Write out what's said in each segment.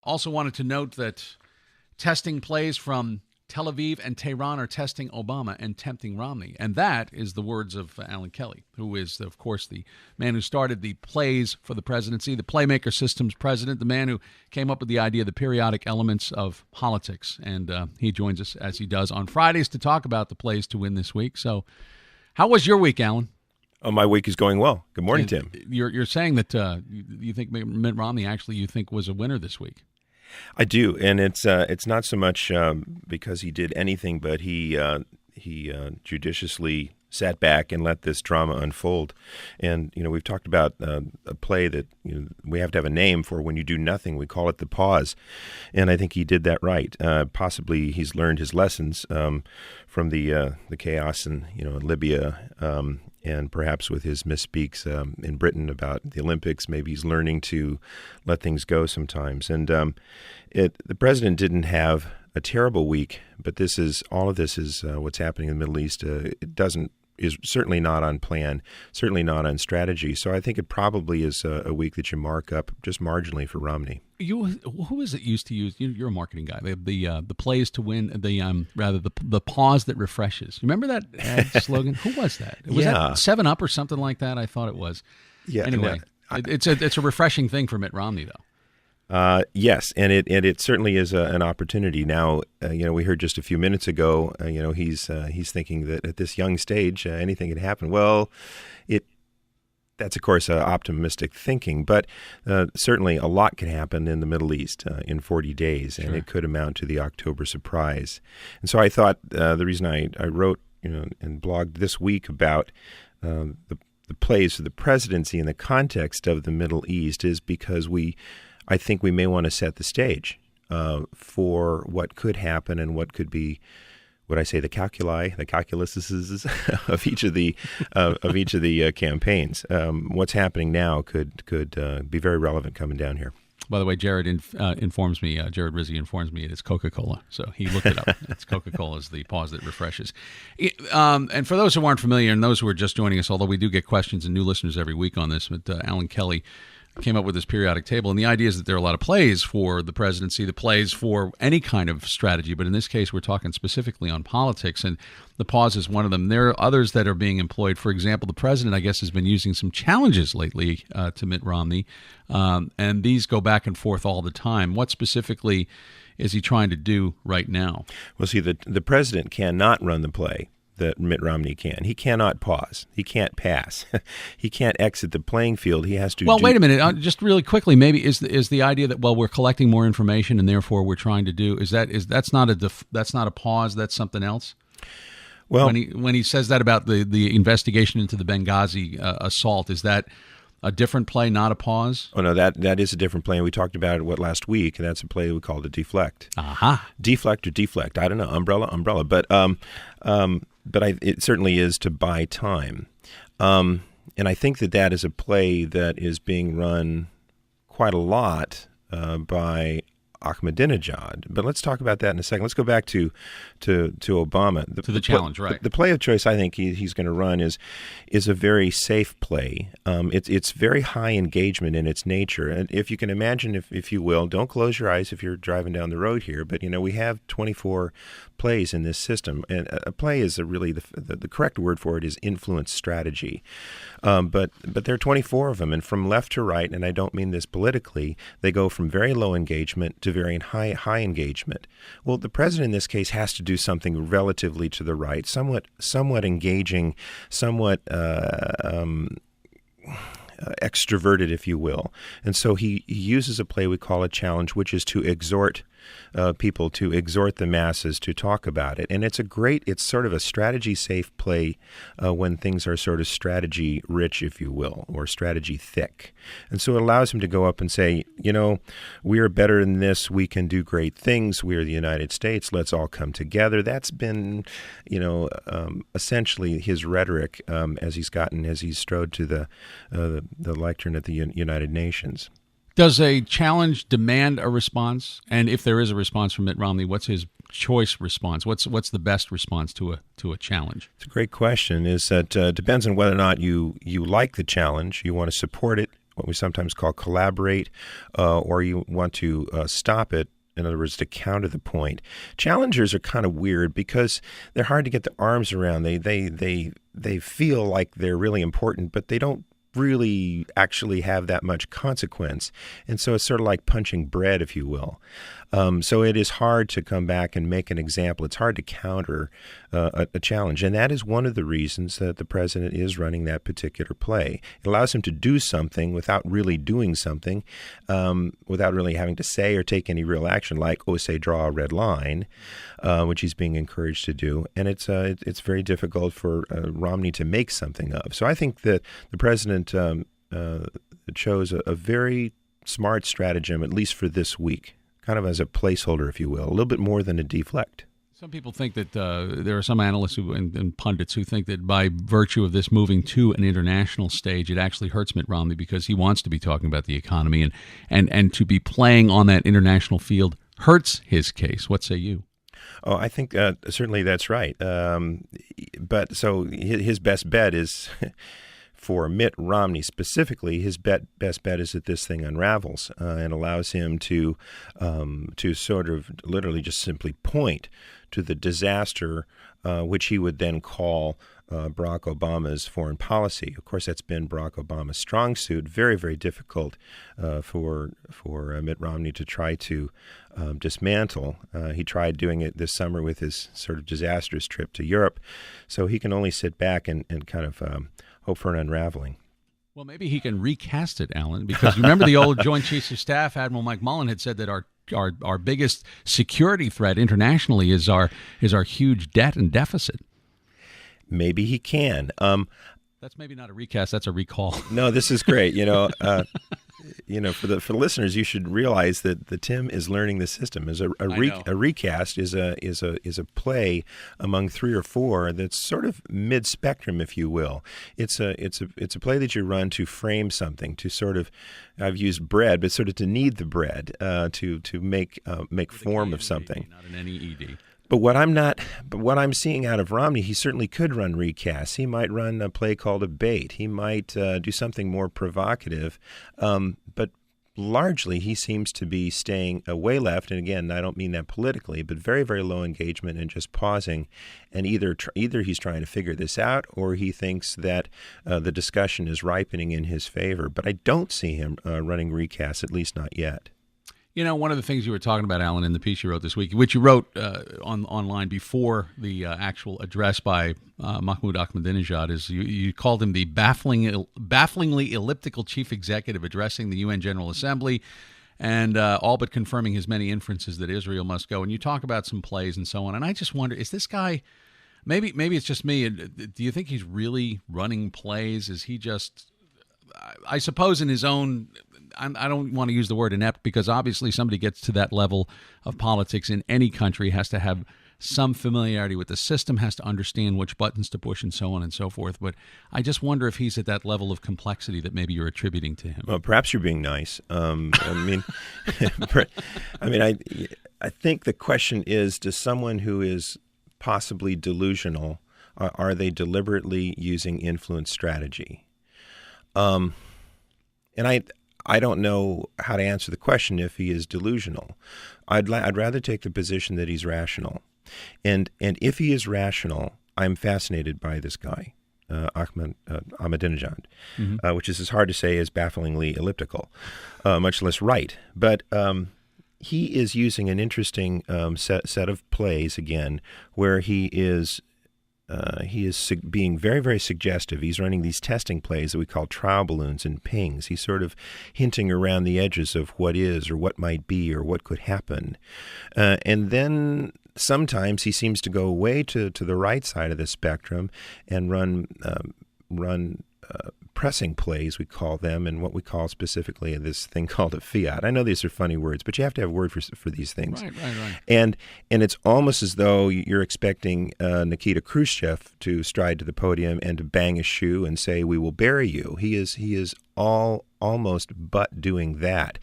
Also wanted to note that testing plays from Tel Aviv and Tehran are testing Obama and tempting Romney. And that is the words of Alan Kelly, who is, of course, the man who started the plays for the presidency, the Playmaker systems president, the man who came up with the idea of the periodic elements of politics. And he joins us, as he does, on Fridays to talk about the plays to win this week. So how was your week, Alan? Oh, my week is going well. Good morning, Tim. You're saying that you think Mitt Romney actually you think was a winner this week. I do, and it's not so much because he did anything, but he judiciously sat back and let this drama unfold. And we've talked about a play that we have to have a name for when you do nothing. We call it the pause, and I think he did that right. Possibly he's learned his lessons from the chaos in Libya. And perhaps with his misspeaks in Britain about the Olympics, maybe he's learning to let things go sometimes. And the president didn't have a terrible week, but all of this is what's happening in the Middle East. Is certainly not on plan, certainly not on strategy. So I think it probably is a week that you mark up just marginally for Romney. Who is it used to use? You're a marketing guy. The plays to win. The pause that refreshes. Remember that ad slogan? Who was that? Was that 7-Up or something like that? I thought it was. Yeah. Anyway, it's a refreshing thing for Mitt Romney, though. Yes, and it certainly is an opportunity. Now, we heard just a few minutes ago, he's thinking that at this young stage, anything could happen. Well, that's, of course, optimistic thinking, but certainly a lot can happen in the Middle East in 40 days, and it could amount to the October surprise. And so I thought the reason I wrote and blogged this week about the plays for the presidency in the context of the Middle East is because I think we may want to set the stage for what could happen and what could be, the calculuses of each of the campaigns. What's happening now could be very relevant coming down here. By the way, Jared informs me. Jared Rizzi informs me it is Coca-Cola. So he looked it up. It's Coca-Cola is the pause that refreshes. And for those who aren't familiar and those who are just joining us, although we do get questions and new listeners every week on this, but Alan Kelly came up with this periodic table, and the idea is that there are a lot of plays for the presidency, the plays for any kind of strategy, but in this case we're talking specifically on politics, and the pause is one of them. There are others that are being employed. For example, the president, I guess, has been using some challenges lately to Mitt Romney, and these go back and forth all the time. What specifically is he trying to do right now? Well, see, the president cannot run the play that Mitt Romney can. He cannot pause. He can't pass. He can't exit the playing field. He has to. Well, wait a minute. Just really quickly, maybe is the idea that we're collecting more information and therefore we're trying to do that's not a pause. That's something else. Well, when he says that about the investigation into the Benghazi assault, is that a different play, not a pause? Oh no, that is a different play. And we talked about it last week, and that's a play we called a deflect. Aha. Deflect or deflect. I don't know. Umbrella. But it certainly is to buy time. And I think that is a play that is being run quite a lot by Ahmadinejad. But let's talk about that in a second. Let's go back to Obama. The challenge, right. The play of choice I think he's going to run is a very safe play. It's very high engagement in its nature. And if you can imagine, if you will, don't close your eyes if you're driving down the road here, but we have 24 plays in this system. And a play is really the correct word for it is influence strategy. But there are 24 of them, and from left to right, and I don't mean this politically, they go from very low engagement to very high engagement. Well, the president in this case has to do something relatively to the right, somewhat engaging, somewhat extroverted, if you will. And so he uses a play we call a challenge, which is to exhort people, to exhort the masses to talk about it. And it's sort of a strategy-safe play when things are sort of strategy-rich, if you will, or strategy-thick. And so it allows him to go up and say, we are better than this. We can do great things. We are the United States. Let's all come together. That's been, essentially his rhetoric as he's strode to the lectern at the United Nations. Does a challenge demand a response? And if there is a response from Mitt Romney, what's his choice response? What's the best response to a challenge? It's a great question. Is that depends on whether or not you like the challenge, you want to support it, what we sometimes call collaborate, or you want to stop it. In other words, to counter the point. Challengers are kind of weird because they're hard to get their arms around. They feel like they're really important, but they don't really actually have that much consequence. And so it's sort of like punching bread, if you will. So it is hard to come back and make an example. It's hard to counter a challenge. And that is one of the reasons that the president is running that particular play. It allows him to do something without really doing something, without really having to say or take any real action, like, say, draw a red line, which he's being encouraged to do. And it's very difficult for Romney to make something of. So I think that the president chose a very smart stratagem, at least for this week, kind of as a placeholder, if you will, a little bit more than a deflect. Some people think that there are some analysts and pundits who think that by virtue of this moving to an international stage, it actually hurts Mitt Romney because he wants to be talking about the economy, and to be playing on that international field hurts his case. What say you? Oh, I think certainly that's right. But so his best bet is for Mitt Romney specifically, his best bet is that this thing unravels and allows him to sort of literally just simply point to the disaster, which he would then call Barack Obama's foreign policy. Of course, that's been Barack Obama's strong suit. Very, very difficult for Mitt Romney to try to dismantle. He tried doing it this summer with his sort of disastrous trip to Europe. So he can only sit back and kind of hope for an unraveling. Well, maybe he can recast it, Alan, because remember the old Joint Chiefs of Staff, Admiral Mike Mullen, had said that our biggest security threat internationally is our huge debt and deficit. Maybe he can. That's maybe not a recast. That's a recall. No, this is great. For the listeners, you should realize that the Tim is learning the system. As a recast is a play among three or four that's sort of mid-spectrum, if you will. It's a play that you run to frame something, to sort of, I've used bread, but sort of to knead the bread, to make form of something. Not an NEED. But what I'm seeing out of Romney, he certainly could run recasts. He might run a play called a bait. He might do something more provocative. But largely, he seems to be staying way left. And again, I don't mean that politically, but very, very low engagement and just pausing. And either he's trying to figure this out, or he thinks that the discussion is ripening in his favor. But I don't see him running recasts, at least not yet. You know, one of the things you were talking about, Alan, in the piece you wrote this week, which you wrote online before the actual address by Mahmoud Ahmadinejad, is you called him the bafflingly elliptical chief executive addressing the UN General Assembly, and all but confirming his many inferences that Israel must go. And you talk about some plays and so on. And I just wonder, is this guy, maybe it's just me, do you think he's really running plays? Is he just, I suppose in his own, I don't want to use the word inept, because obviously somebody gets to that level of politics in any country has to have some familiarity with the system, has to understand which buttons to push and so on and so forth. But I just wonder if he's at that level of complexity that maybe you're attributing to him. Well, perhaps you're being nice. I think the question is, does someone who is possibly delusional, are they deliberately using influence strategy? And I don't know how to answer the question if he is delusional. I'd rather take the position that he's rational. And if he is rational, I'm fascinated by this guy, Ahmadinejad, which is as hard to say as bafflingly elliptical, much less right. But he is using an interesting set of plays, again, where he is being very, very suggestive. He's running these testing plays that we call trial balloons and pings. He's sort of hinting around the edges of what is or what might be or what could happen. And then sometimes he seems to go way to the right side of the spectrum and run pressing plays, we call them, and what we call specifically this thing called a fiat. I know these are funny words, but you have to have a word for these things. Right. And it's almost as though you're expecting Nikita Khrushchev to stride to the podium and to bang a shoe and say, "We will bury you." He is almost but doing that.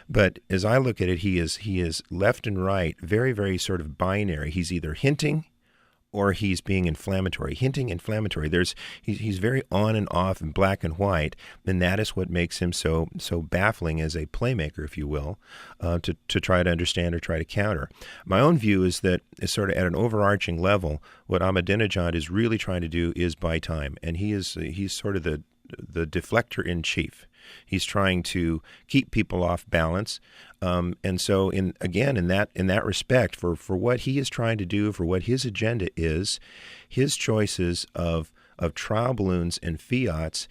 But as I look at it, he is left and right, very, very sort of binary. He's either hinting or he's being inflammatory, hinting inflammatory. He's very on and off and black and white, and that is what makes him so baffling as a playmaker, if you will, to try to understand or try to counter. My own view is that is sort of at an overarching level, what Ahmadinejad is really trying to do is buy time, and he's sort of the deflector in chief. He's trying to keep people off balance, and so in that respect, for what he is trying to do, for what his agenda is, his choices of trial balloons and fiats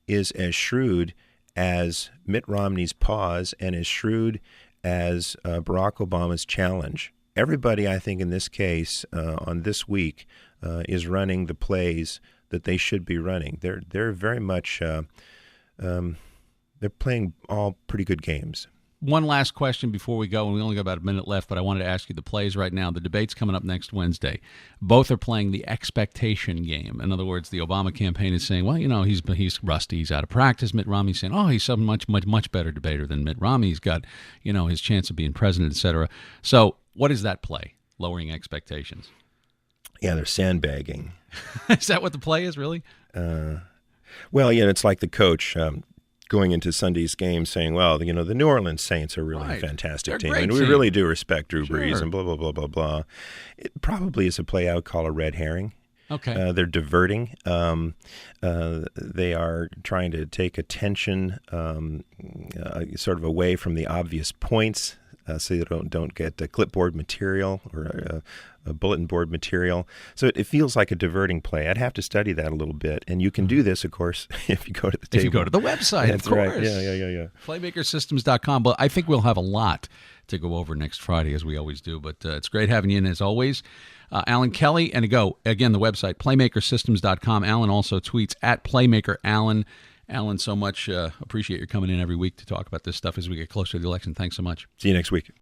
is as shrewd as Mitt Romney's pause and as shrewd as Barack Obama's challenge. Everybody, I think, in this case, on this week, is running the plays that they should be running. They're very much they're playing all pretty good games. One last question before we go, and we only got about a minute left, but I wanted to ask you the plays right now. The debate's coming up next Wednesday. Both are playing the expectation game. In other words, the Obama campaign is saying, well, he's rusty, he's out of practice. Mitt Romney's saying, oh, he's some much better debater than Mitt Romney. He's got, his chance of being president, et cetera. So what is that play, lowering expectations? Yeah, they're sandbagging. Is that what the play is, really? Well, it's like the coach going into Sunday's game saying, well, the New Orleans Saints are really a fantastic team, and we really do respect Drew Brees and blah, blah, blah, blah, blah. It probably is a play I would call a red herring. Okay. They're diverting. They are trying to take attention sort of away from the obvious points, so you don't get clipboard material or a bulletin board material. So it feels like a diverting play. I'd have to study that a little bit. And you can do this, of course, if you go to the table. If you go to the website, That's of course. Right. Yeah. Playmakersystems.com. But I think we'll have a lot to go over next Friday, as we always do. But it's great having you in, as always. Alan Kelly, and again, the website, playmakersystems.com. Alan also tweets at PlaymakerAlan. Alan, so much appreciate your coming in every week to talk about this stuff as we get closer to the election. Thanks so much. See you next week.